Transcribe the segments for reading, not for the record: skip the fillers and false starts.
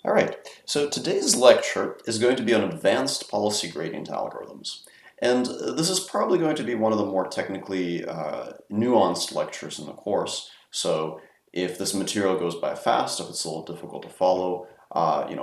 All right, so today's lecture is going to be on advanced policy gradient algorithms. And this is probably going to be one of the more technically nuanced lectures in the course. So if this material goes by fast, if it's a little difficult to follow,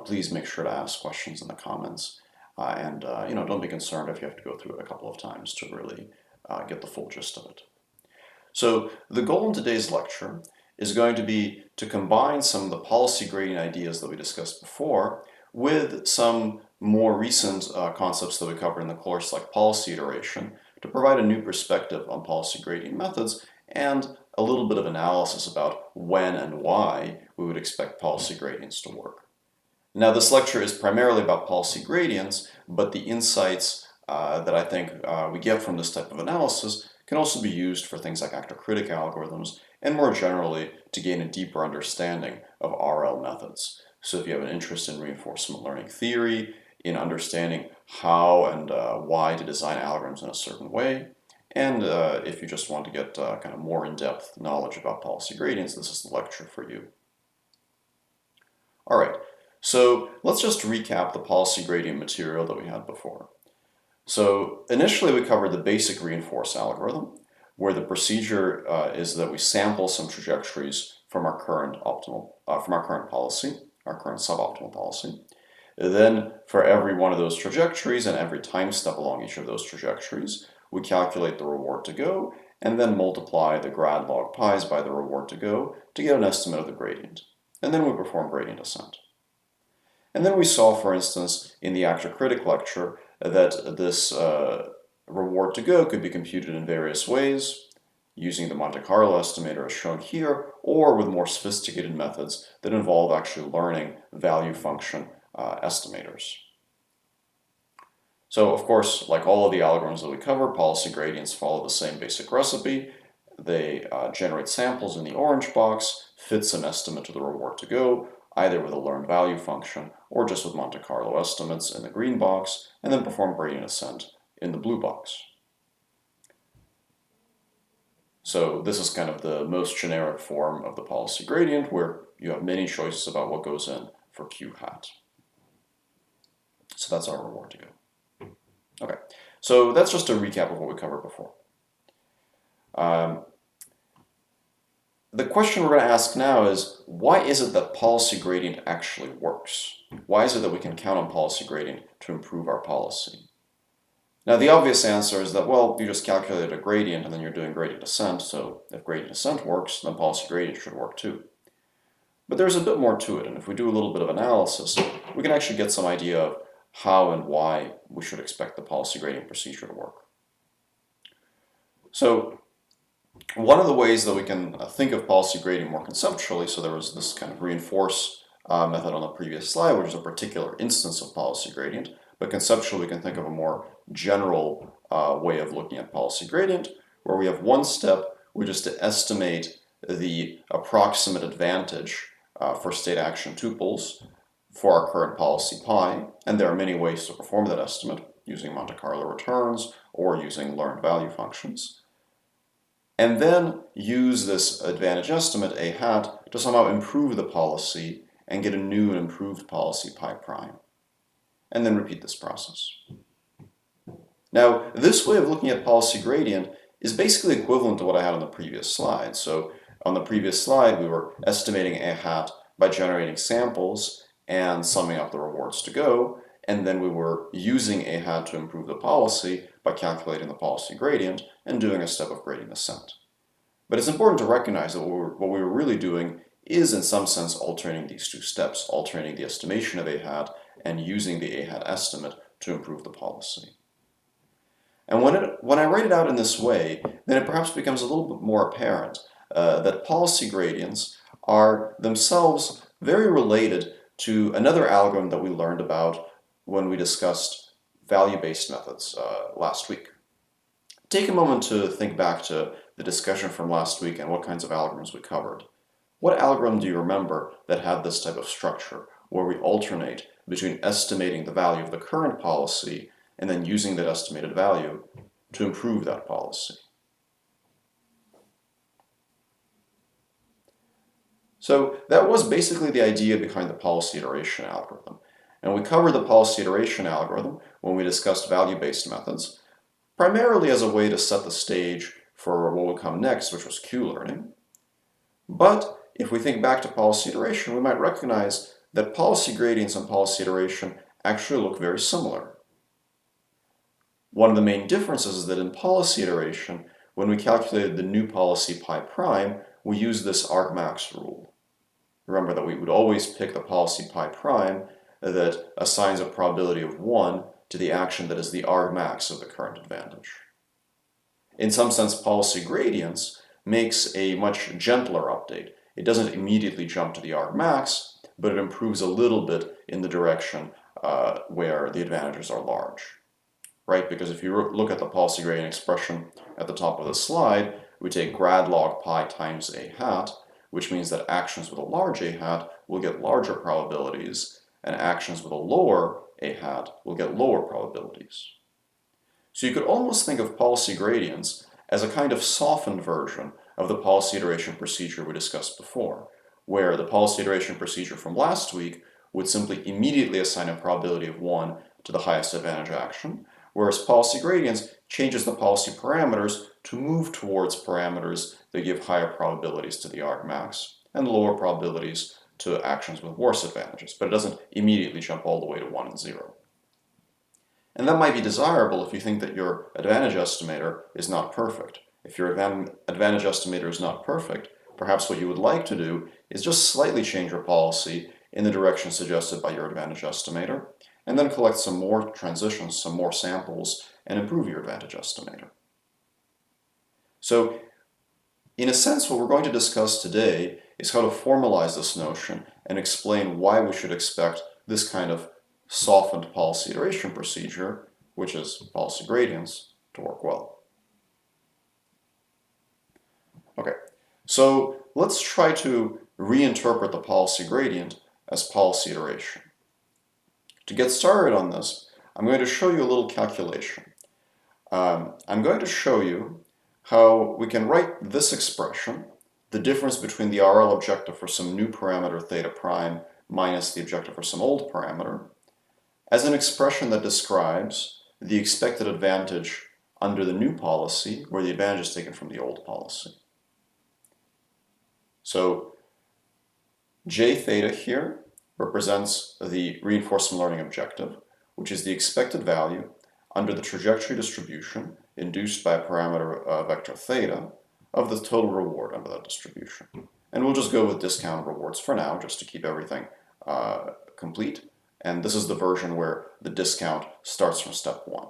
please make sure to ask questions in the comments. Don't be concerned if you have to go through it a couple of times to really get the full gist of it. So the goal in today's lecture is going to be to combine some of the policy gradient ideas that we discussed before with some more recent concepts that we covered in the course, like policy iteration, to provide a new perspective on policy gradient methods and a little bit of analysis about when and why we would expect policy gradients to work. Now, this lecture is primarily about policy gradients, but the insights that I think we get from this type of analysis can also be used for things like actor-critic algorithms, and more generally to gain a deeper understanding of RL methods. So if you have an interest in reinforcement learning theory, in understanding how and why to design algorithms in a certain way, and if you just want to get kind of more in-depth knowledge about policy gradients, this is the lecture for you. All right, so let's just recap the policy gradient material that we had before. So initially we covered the basic reinforce algorithm, where the procedure is that we sample some trajectories from our current policy, our current suboptimal policy. Then for every one of those trajectories and every time step along each of those trajectories, we calculate the reward to go and then multiply the grad log pi's by the reward to go to get an estimate of the gradient. And then we perform gradient descent. And then we saw, for instance, in the actor-critic lecture, that this reward to go could be computed in various ways, using the Monte Carlo estimator as shown here, or with more sophisticated methods that involve actually learning value function estimators. So, of course, like all of the algorithms that we cover, policy gradients follow the same basic recipe. They generate samples in the orange box, fit some estimate to the reward to go, either with a learned value function or just with Monte Carlo estimates in the green box, and then perform gradient descent in the blue box. So this is kind of the most generic form of the policy gradient, where you have many choices about what goes in for Q hat. So that's our reward to go. Okay, so that's just a recap of what we covered before. The question we're going to ask now is, why is it that policy gradient actually works? Why is it that we can count on policy gradient to improve our policy? Now, the obvious answer is that, well, you just calculated a gradient and then you're doing gradient descent, so if gradient descent works, then policy gradient should work too. But there's a bit more to it, and if we do a little bit of analysis, we can actually get some idea of how and why we should expect the policy gradient procedure to work. So, one of the ways that we can think of policy gradient more conceptually, so there was this kind of reinforce method on the previous slide, which is a particular instance of policy gradient, but conceptually we can think of a more general way of looking at policy gradient, where we have one step, which is to estimate the approximate advantage for state action tuples for our current policy pi, and there are many ways to perform that estimate, using Monte Carlo returns or using learned value functions. And then use this advantage estimate, A hat, to somehow improve the policy and get a new and improved policy pi prime. And then repeat this process. Now, this way of looking at policy gradient is basically equivalent to what I had on the previous slide. So on the previous slide, we were estimating A hat by generating samples and summing up the rewards to go, and then we were using A hat to improve the policy by calculating the policy gradient and doing a step of gradient descent. But it's important to recognize that what we were really doing is in some sense alternating these two steps, alternating the estimation of A hat and using the A hat estimate to improve the policy. And when I write it out in this way, then it perhaps becomes a little bit more apparent that policy gradients are themselves very related to another algorithm that we learned about when we discussed value-based methods last week. Take a moment to think back to the discussion from last week and what kinds of algorithms we covered. What algorithm do you remember that had this type of structure, where we alternate between estimating the value of the current policy and then using that estimated value to improve that policy? So that was basically the idea behind the policy iteration algorithm. And we covered the policy iteration algorithm when we discussed value-based methods, primarily as a way to set the stage for what would come next, which was Q-learning. But if we think back to policy iteration, we might recognize that policy gradients and policy iteration actually look very similar. One of the main differences is that in policy iteration, when we calculated the new policy pi prime, we used this argmax rule. Remember that we would always pick the policy pi prime that assigns a probability of 1 to the action that is the argmax of the current advantage. In some sense, policy gradients makes a much gentler update. It doesn't immediately jump to the argmax, but it improves a little bit in the direction where the advantages are large. Right? Because if you look at the policy gradient expression at the top of the slide, we take grad log pi times a hat, which means that actions with a large a hat will get larger probabilities, and actions with a lower a hat will get lower probabilities. So you could almost think of policy gradients as a kind of softened version of the policy iteration procedure we discussed before, where the policy iteration procedure from last week would simply immediately assign a probability of 1 to the highest advantage action, whereas policy gradients changes the policy parameters to move towards parameters that give higher probabilities to the argmax and lower probabilities to actions with worse advantages, but it doesn't immediately jump all the way to 1 and 0. And that might be desirable if you think that your advantage estimator is not perfect. If your advantage estimator is not perfect, perhaps what you would like to do is just slightly change your policy in the direction suggested by your advantage estimator, and then collect some more transitions, some more samples, and improve your advantage estimator. So, in a sense, what we're going to discuss today is how to formalize this notion and explain why we should expect this kind of softened policy iteration procedure, which is policy gradients, to work well. Okay, so let's try to reinterpret the policy gradient as policy iteration. To get started on this, I'm going to show you a little calculation. I'm going to show you how we can write this expression, the difference between the RL objective for some new parameter theta prime minus the objective for some old parameter, as an expression that describes the expected advantage under the new policy where the advantage is taken from the old policy. So J theta here represents the reinforcement learning objective, which is the expected value under the trajectory distribution induced by a parameter vector theta of the total reward under that distribution. And we'll just go with discounted rewards for now, just to keep everything complete. And this is the version where the discount starts from step 1.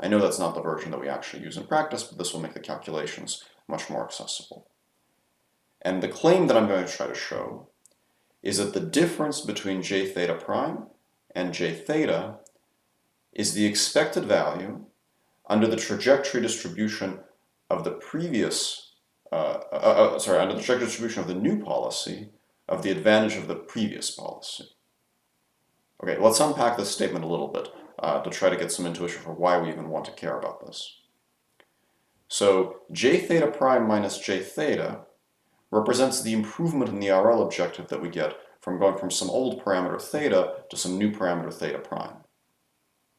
I know that's not the version that we actually use in practice, but this will make the calculations much more accessible. And the claim that I'm going to try to show is that the difference between j theta prime and j theta is the expected value under the trajectory distribution of the previous, under the trajectory distribution of the new policy of the advantage of the previous policy. Okay, let's unpack this statement a little bit to try to get some intuition for why we even want to care about this. So j theta prime minus j theta represents the improvement in the RL objective that we get from going from some old parameter theta to some new parameter theta prime.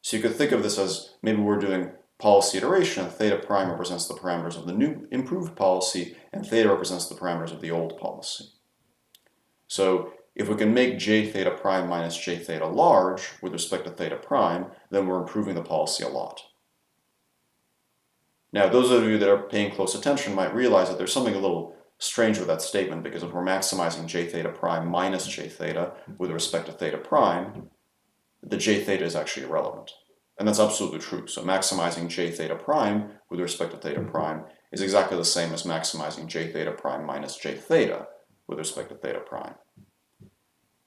So you could think of this as maybe we're doing policy iteration, and theta prime represents the parameters of the new improved policy, and theta represents the parameters of the old policy. So if we can make j theta prime minus j theta large with respect to theta prime, then we're improving the policy a lot. Now, those of you that are paying close attention might realize that there's something a little strange with that statement, because if we're maximizing j theta prime minus j theta with respect to theta prime, the j theta is actually irrelevant. And that's absolutely true. So maximizing j theta prime with respect to theta prime is exactly the same as maximizing j theta prime minus j theta with respect to theta prime.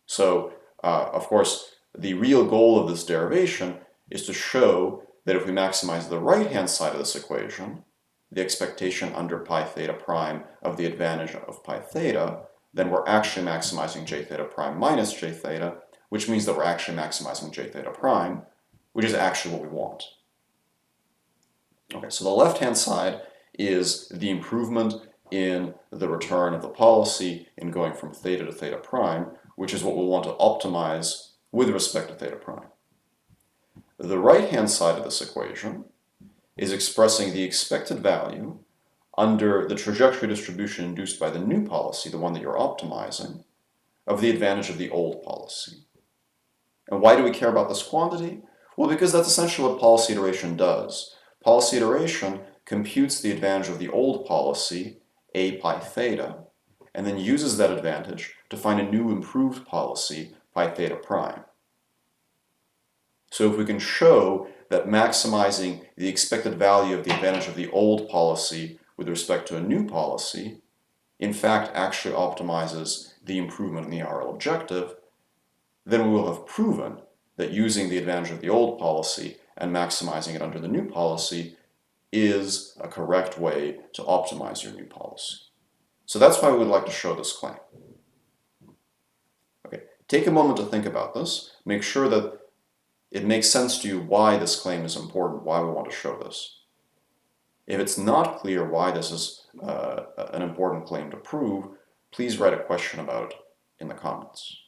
So, of course, the real goal of this derivation is to show that if we maximize the right-hand side of this equation, the expectation under pi theta prime of the advantage of pi theta, then we're actually maximizing j theta prime minus j theta, which means that we're actually maximizing j theta prime, which is actually what we want. Okay, so the left-hand side is the improvement in the return of the policy in going from theta to theta prime, which is what we'll want to optimize with respect to theta prime. The right-hand side of this equation is expressing the expected value under the trajectory distribution induced by the new policy, the one that you're optimizing, of the advantage of the old policy. And why do we care about this quantity? Well, because that's essentially what policy iteration does. Policy iteration computes the advantage of the old policy, a pi theta, and then uses that advantage to find a new improved policy, pi theta prime. So if we can show that maximizing the expected value of the advantage of the old policy with respect to a new policy, in fact actually optimizes the improvement in the RL objective, then we will have proven that using the advantage of the old policy and maximizing it under the new policy is a correct way to optimize your new policy. So that's why we would like to show this claim. Okay, take a moment to think about this. Make sure that it makes sense to you why this claim is important, why we want to show this. If it's not clear why this is an important claim to prove, please write a question about it in the comments.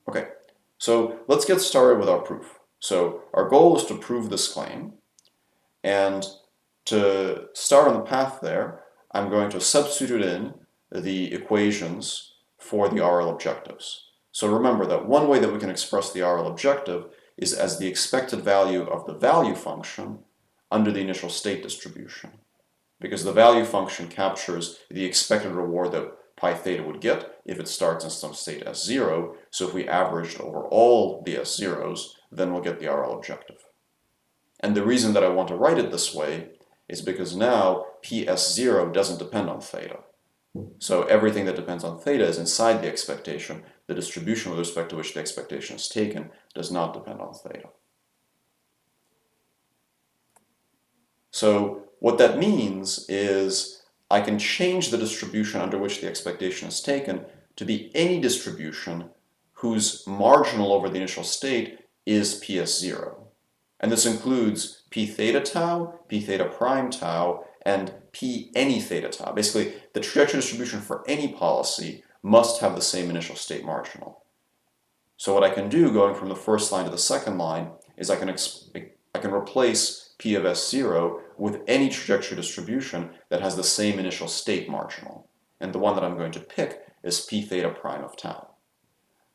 Okay, so let's get started with our proof. So our goal is to prove this claim, and to start on the path there, I'm going to substitute in the equations for the RL objectives. So remember that one way that we can express the RL objective is as the expected value of the value function under the initial state distribution, because the value function captures the expected reward that pi theta would get if it starts in some state S0. So if we averaged over all the S0s, then we'll get the RL objective. And the reason that I want to write it this way is because now PS0 doesn't depend on theta. So everything that depends on theta is inside the expectation. The distribution with respect to which the expectation is taken does not depend on theta. So what that means is I can change the distribution under which the expectation is taken to be any distribution whose marginal over the initial state is PS0. And this includes p theta tau, p theta prime tau, and p any theta tau. Basically, the trajectory distribution for any policy must have the same initial state marginal. So what I can do going from the first line to the second line is I can replace p of S0 with any trajectory distribution that has the same initial state marginal. And the one that I'm going to pick is p theta prime of tau.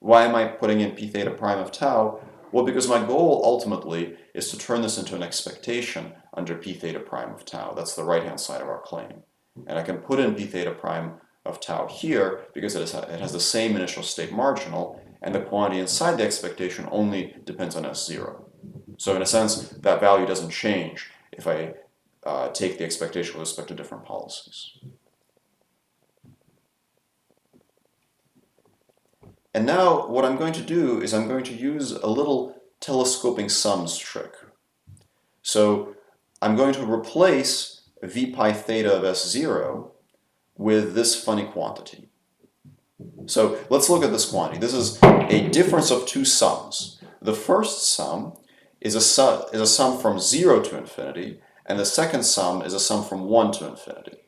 Why am I putting in p theta prime of tau? Well, because my goal ultimately is to turn this into an expectation under p theta prime of tau. That's the right-hand side of our claim. And I can put in p theta prime of tau here because it has the same initial state marginal, and the quantity inside the expectation only depends on S0. So in a sense, that value doesn't change if I take the expectation with respect to different policies. And now what I'm going to do is I'm going to use a little telescoping sums trick. So I'm going to replace v pi theta of S0 with this funny quantity. So let's look at this quantity. This is a difference of two sums. The first sum is a sum from 0 to infinity, and the second sum is a sum from 1 to infinity.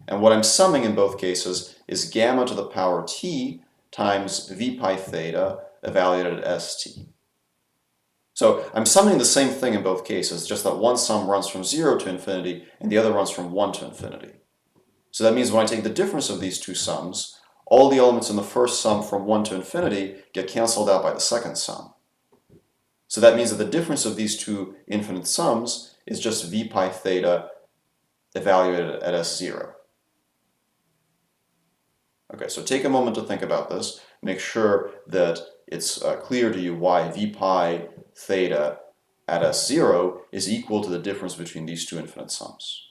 And what I'm summing in both cases is gamma to the power t times v pi theta evaluated at st. So I'm summing the same thing in both cases, just that one sum runs from 0 to infinity and the other runs from 1 to infinity. So that means when I take the difference of these two sums, all the elements in the first sum from 1 to infinity get cancelled out by the second sum. So that means that the difference of these two infinite sums is just v pi theta evaluated at S0. Okay, so take a moment to think about this. Make sure that it's clear to you why v pi theta at S0 is equal to the difference between these two infinite sums.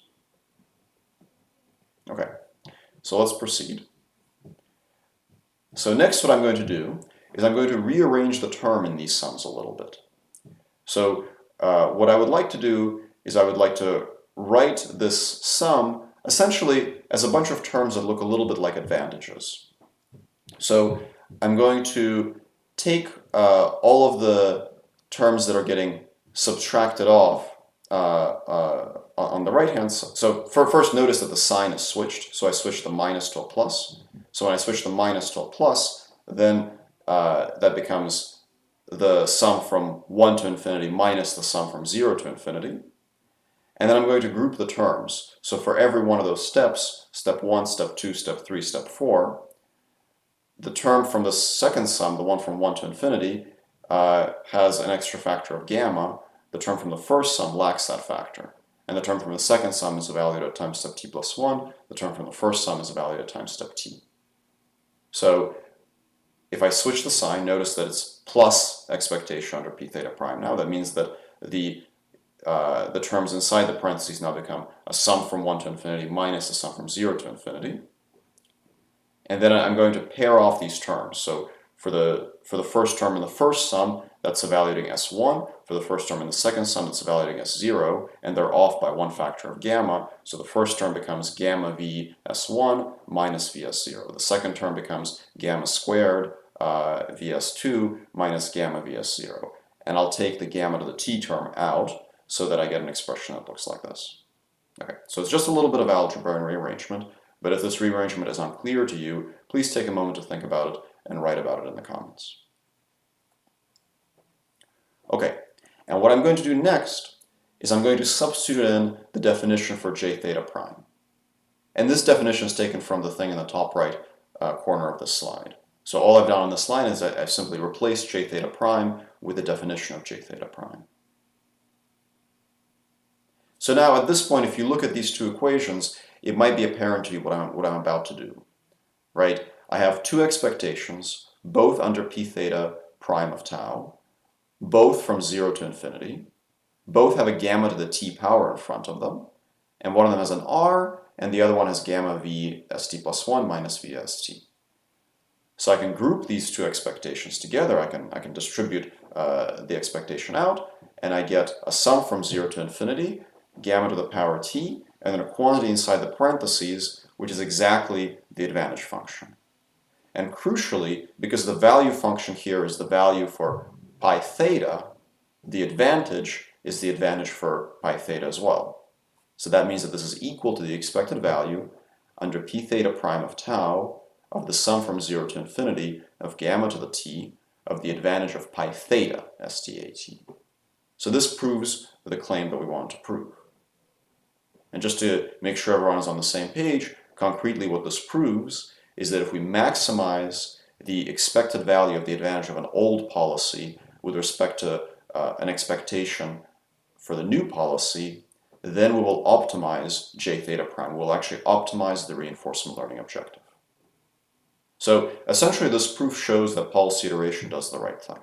Okay, so let's proceed. So next what I'm going to do is I'm going to rearrange the term in these sums a little bit. So what I would like to do is I would like to write this sum essentially as a bunch of terms that look a little bit like advantages. So I'm going to take all of the terms that are getting subtracted off on the right-hand side. So first notice that the sign is switched. So I switched the minus to a plus. So when I switch the minus to a plus, then that becomes the sum from 1 to infinity minus the sum from 0 to infinity. And then I'm going to group the terms. So for every one of those steps, step 1, step 2, step 3, step 4, the term from the second sum, the one from 1 to infinity, has an extra factor of gamma. The term from the first sum lacks that factor. And the term from the second sum is evaluated at time step t plus 1. The term from the first sum is evaluated at time step t. So if I switch the sign, notice that it's plus expectation under p theta prime now. That means that the terms inside the parentheses now become a sum from 1 to infinity minus a sum from 0 to infinity. And then I'm going to pair off these terms. So for the first term in the first sum, that's evaluating S1. For the first term in the second sum, it's evaluating S0. And they're off by one factor of gamma. So the first term becomes gamma V S1 minus VS0. The second term becomes gamma squared VS2 minus gamma VS0. And I'll take the gamma to the t term out so that I get an expression that looks like this. Okay, so it's just a little bit of algebra and rearrangement. But if this rearrangement is unclear to you, please take a moment to think about it and write about it in the comments. Okay, and what I'm going to do next is I'm going to substitute in the definition for j theta prime. And this definition is taken from the thing in the top right corner of the slide. So all I've done on this line is I've simply replaced j theta prime with the definition of j theta prime. So now at this point, if you look at these two equations, it might be apparent to you what I'm about to do, right? I have two expectations, both under p theta prime of tau, both from 0 to infinity. Both have a gamma to the t power in front of them, and one of them has an r, and the other one has gamma v st plus 1 minus v st. So I can group these two expectations together. I can distribute the expectation out, and I get a sum from 0 to infinity, gamma to the power t, and then a quantity inside the parentheses, which is exactly the advantage function. And crucially, because the value function here is the value for pi theta, the advantage is the advantage for pi theta as well. So that means that this is equal to the expected value under p theta prime of tau of the sum from 0 to infinity of gamma to the t of the advantage of pi theta stat. So this proves the claim that we want to prove. And just to make sure everyone is on the same page, concretely what this proves is that if we maximize the expected value of the advantage of an old policy with respect to an expectation for the new policy, then we will optimize j theta prime. We'll actually optimize the reinforcement learning objective. So essentially this proof shows that policy iteration does the right thing.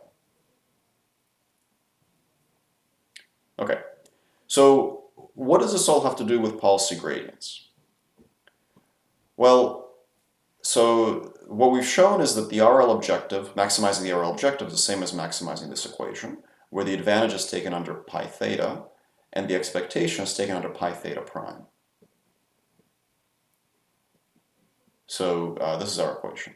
Okay, so what does this all have to do with policy gradients? Well, so what we've shown is that the RL objective, maximizing the RL objective, is the same as maximizing this equation, where the advantage is taken under pi theta, and the expectation is taken under pi theta prime. So this is our equation.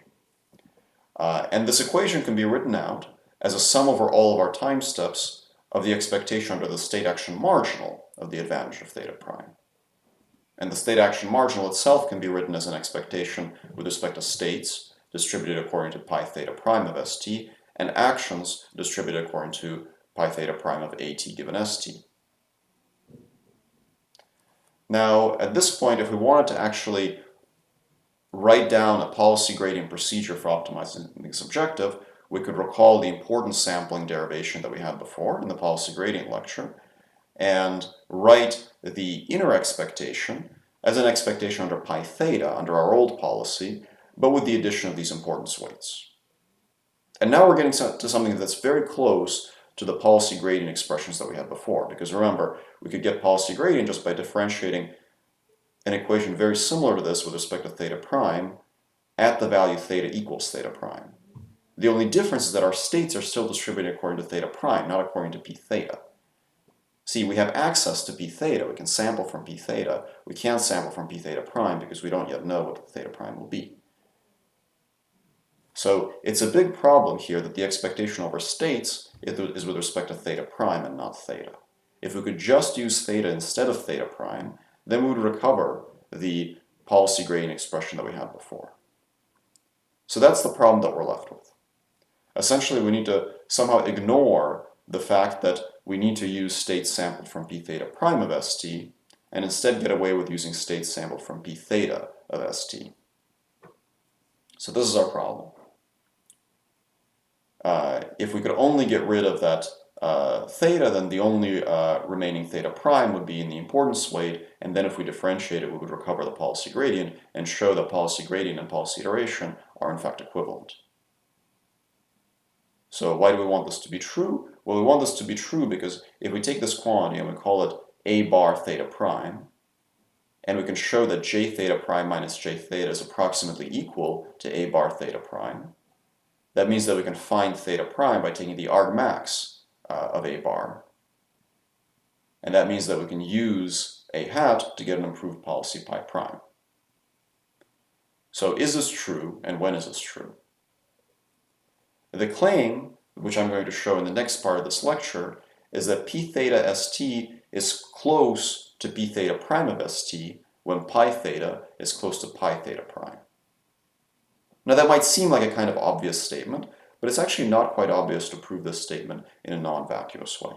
And this equation can be written out as a sum over all of our time steps of the expectation under the state action marginal of the advantage of theta prime. And the state action marginal itself can be written as an expectation with respect to states distributed according to pi theta prime of st, and actions distributed according to pi theta prime of at given st. Now, at this point, if we wanted to actually write down a policy gradient procedure for optimizing this objective, we could recall the important sampling derivation that we had before in the policy gradient lecture, and write the inner expectation as an expectation under pi theta, under our old policy, but with the addition of these importance weights. And now we're getting to something that's very close to the policy gradient expressions that we had before, because remember, we could get policy gradient just by differentiating an equation very similar to this with respect to theta prime at the value theta equals theta prime. The only difference is that our states are still distributed according to theta prime, not according to p theta. See, we have access to p theta. We can sample from p theta. We can't sample from p theta prime because we don't yet know what the theta prime will be. So it's a big problem here that the expectation over states is with respect to theta prime and not theta. if we could just use theta instead of theta prime, then we would recover the policy gradient expression that we had before. So that's the problem that we're left with. Essentially, we need to somehow ignore the fact that we need to use states sampled from p theta prime of st, and instead get away with using states sampled from p theta of st. So this is our problem. If we could only get rid of that theta, then the only remaining theta prime would be in the importance weight, and then if we differentiate it, we would recover the policy gradient and show that policy gradient and policy iteration are in fact equivalent. So why do we want this to be true? Well, we want this to be true because if we take this quantity and we call it a bar theta prime, and we can show that j theta prime minus j theta is approximately equal to a bar theta prime, that means that we can find theta prime by taking the argmax of a bar. And that means that we can use a hat to get an improved policy pi prime. So is this true, and when is this true? The claim, which I'm going to show in the next part of this lecture, is that p theta st is close to p theta prime of st when pi theta is close to pi theta prime. Now that might seem like a kind of obvious statement, but it's actually not quite obvious to prove this statement in a non-vacuous way.